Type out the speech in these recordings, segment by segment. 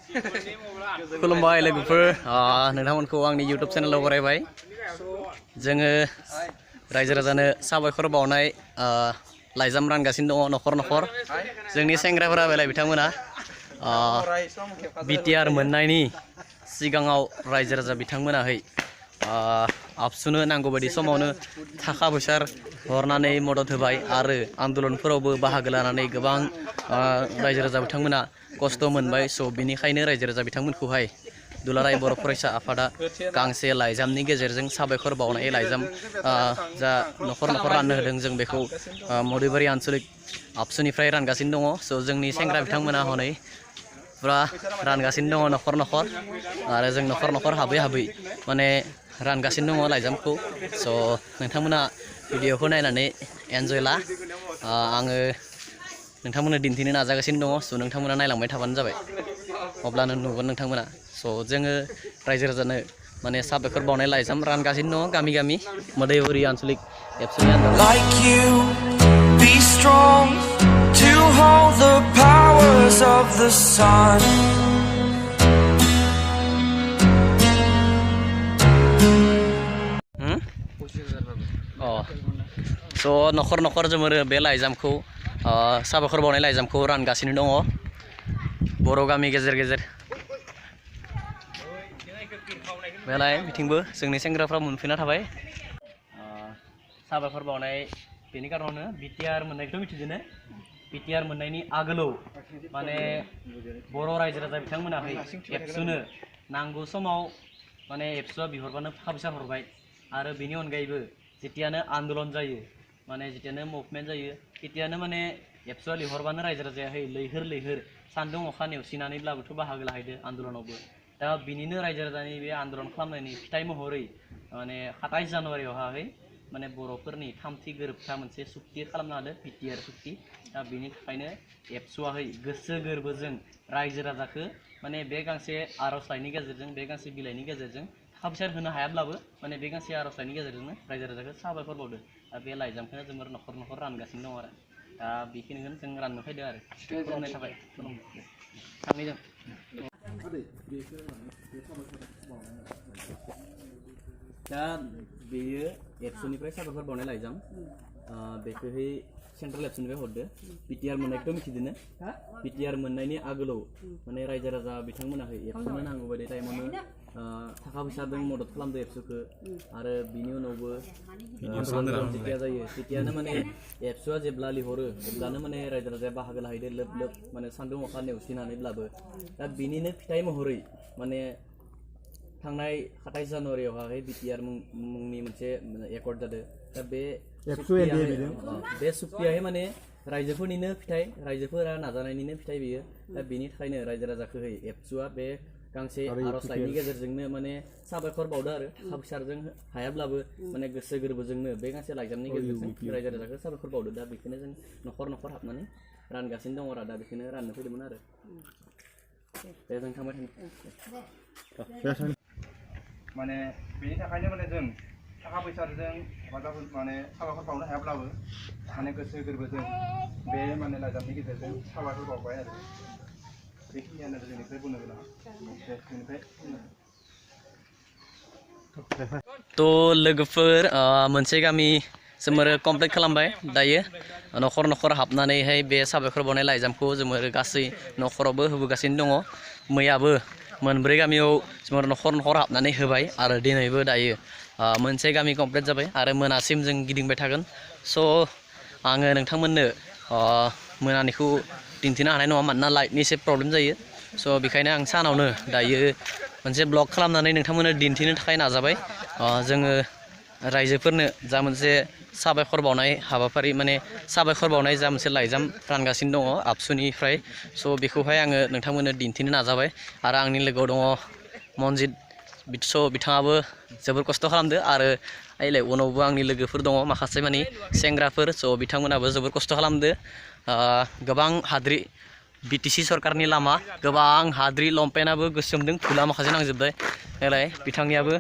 खुलुमबाय लोगोफोर नोंथांमोनखौ आंनि YouTube चेनेलाव बरायबाय जोङो रायजो राजानो साबायखर बावनाय लाइजाम रानगासिनो दङ नखर नखर जोंनि सेंग्राफोरा बेलाय बिथांमोना बिटिआर मोननायनि सिगाङाव रायजो राजा बिथांमोनाहै आबसुनो नांगौ बायदि समावनो थाखा फैसा हरनानै मदद होबाय आरो आन्दलनफोरावबो बाहागो लानानै गोबां रायजो राजा बिथांमोना खस्थ' मोनबाय स' बिनिखायनो रायजो राजा बिथांमोनखौहाय दुलाराय बर' फरायसा आफादा गांसे लाइजामनि गेजेरजों साबायखर बावनाय लाइजाम जा नखर नखर राननो होदों जों बेखौ मधुबारि आन्चलिक आबसुनिफ्राय रानगासिनो दङ स' जोंनि सेंग्रा बिथांमोना हनै फुरा रानगासिनो दङ नखर नखर आरो जों नखर नखर हाबै हाबै माने रानगासिनो दङ लाइजामखौ स' नोंथांमोना भिडिअखौ नायनानै एन्जय ला आङो नोंथांमोननो दिन्थिनो नाजागासिनो दङ स' नोंथांमोना नायलांबाय थाबानो जाबाय अब्लानो नुगोन नोंथांमोना स' जोङो रायजो राजानो माने साबायखर बावनाय लाइजाम रानगासिनो दङ गामि गामि मधुबारि आन्चलिक एबसुनि आन्दाराव Be strong to hold the powers of the sun. स' नखर नखर जोङो बे लाइजामखौ साबायखर बावनाय लाइजामखौ रानगासिनो दङ बर' गामि गेजेर गेजेर बेलाय बिथिंबो जोंनि सेंग्राफ्रा मोनफैना थाबाय साबायखर बावनाय बेनि कारनावनो बिटिआर मोननायखौ मिथिदोनो बिटिआर मोननायनि आगोलाव माने बर' रायजो राजा बिथांमोनाहै एबसुनो नांगौ समाव माने एबसुआ बिहरबानो थाखा फैसा हरबाय आरो बेनि अनगायैबो जेतियानो आन्दलन जायो माने जेतियानो मुभमेन्ट जायो तेतियानो माने एबसुआ लिहरबानो रायजो राजायाहै लैहोर लैहोर सान्दुं अखा नेवसिनानैब्लाबोथ' बाहागो लाहैदो आन्दलनावबो दा बिनिनो रायजो राजानि बे आन्दलन खालामनायनि फिथाइ महरै माने 27 जानुवारियावहाय माने बर'फोरनि थामथि गोरोबथा मोनसे सुक्ति खालामनो हादों बिटिआर सुक्ति दा बेनि थाखायनो एबसुआहै गोसो गोरबोजों रायजो राजाखौ माने बे गांसे आर'जलाइनि गेजेरजों बे गांसे बिलाइनि गेजेरजों थाखा फैसा होनो हायाब्लाबो माने बे गांसे आर'जलाइनि गेजेरजोंनो रायजो राजाखौ साबायखर बावदों दा बे लाइजामखौनो जों नखर नखर रानगासिनो दं आरो दा बेखिनिखौनो जों राननो फैदों आरो खुलुमनाय थाबाय थांनायजों दा बेयो एबसुनिफ्राय साबायखर बावनाय लाइजाम बेखौहाय सेन्ट्रेल एबसुनिफ्राय हरदो बिटिआर मोननायखौथ' मिथिदोनो बिटिआर मोननायनि आगोलाव माने रायजो राजा बिथांमोनाहै एबसुनो नांगौ बायदि टाइमावनो थाखा फैसाजों मदद खालामदो एबसुखौ आरो बिनि उनावबो जेतिया जायो तेतियानो माने एबसुआ जेब्ला लिहरो अब्लानो माने रायजो राजाया बाहागो लाहैदो लोब लोब माने सान्दुं अखा नेवसिनानैब्लाबो दा बिनिनो फिथाइ महरै माने थांनाय 27 जानुवारियावहाय बिटिआर मुंनि मोनसे एकर्ड जादों दा बे सुक्तियाहाय माने रायजोफोरनिनो फिथाइ रायजोफोरा नाजानायनिनो फिथाइ बेयो दा बेनि थाखायनो रायजो राजाखौहाय एबसुआ बे गांसे आर'जलाइनि गेजेरजोंनो माने साबायखर बावदो आरो थाखा फैसाजों हायाब्लाबो माने गोसो गोरबोजोंनो बे गांसे लाइजामनि गेजेरजों रायजो राजाखौ साबायखर बावदो दा बेखौनो जों नखर नखर हाबनानै रानगासिनो दङ आरो दा बेखौनो राननो फैदोंमोन आरो दे जों थांबाय थानो माने बेनि थाखायनो माने जों थाखा फैसाजों हेफाजाब माने साबायखर बावनो हायाब्लाबो माने गोसो गोरबोजों बे माने लाइजामनि गेजेरजों साबायखर बावबाय आरो बेखिनियानो जोंनिफ्राय बुंनो गोनां थ' लोगोफोर मोनसे गामि जोङो कमप्लिट खालामबाय दायो नखर नखर हाबनानैहाय बे साबायखर बावनाय लाइजामखौ जोङो गासै नखरावबो होबोगासिनो दङ मैयाबो मोनब्रै गामियाव जों नखर नखर हाबनानै होबाय आरो दिनैबो दायो मोनसे गामि कमप्लिट जाबाय आरो मोनासिम जों गिदिंबाय थागोन स' आङो नोंथांमोननो मोनानिखौ दिन्थिनो हानाय नङा मानोना लाइटनि एसे प्रब्लेम जायो स' बेखायनो आं सानावनो दायो मोनसे ब्लग खालामनानै नोंथांमोननो दिन्थिनो थाखाय नाजाबाय जोङो रायजोफोरनो जा मोनसे साबायखर बावनाय हाबाफारि माने साबायखर बावनाय जा मोनसे लाइजाम रानगासिनो दङ आबसुनिफ्राय स' बेखौहाय आङो नोंथांमोननो दिन्थिनो नाजाबाय आरो आंनि लोगोआव दङ मनजित बिथाङाबो जोबोर खस्थ' खालामदो आरो आइलाय उनावबो आंनि लोगोफोर दङ माखासे मानि सेंग्राफोर स' बिथांमोनाबो जोबोर खस्थ' खालामदो गोबां हाद्रि बिटिसि सरकारनि लामा गोबां हाद्रि लंपेन्टआबो गोसोमदों फुला माखासे नांजोबबाय नालाय बिथांनियाबो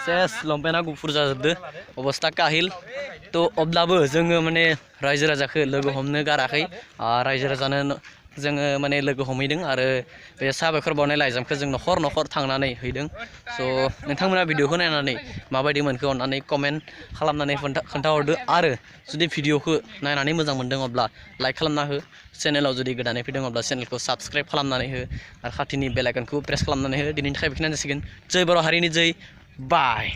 सेस लंपेन्टआ गुफुर जाजोबदो अबस्था काहिल थ' अब्लाबो जोङो माने रायजो राजाखौ लोगो हमनो गाराखै रायजो राजानो जोङो माने लोगो हमहैदों आरो बे साबायखर बावनाय लाइजामखौ जों न'खर न'खर थांनानै हैदों स' नोंथांमोना भिडिअखौ नायनानै माबायदि मोनखो अननानै कमेन्ट खालामनानै खोन्थाहरदो आरो जुदि भिडिअखौ नायनानै मोजां मोनदों अब्ला लाइक खालामना हो चेनेलाव जुदि गोदानै फैदों अब्ला चेनेलखौ साबस्क्राइब खालामनानै हो आरो खाथिनि बेल आइकनखौ प्रेस खालामनानै हो दिनैनि थाखाय बेखिनियानो जासिगोन जय बर' हारिनि जय बाय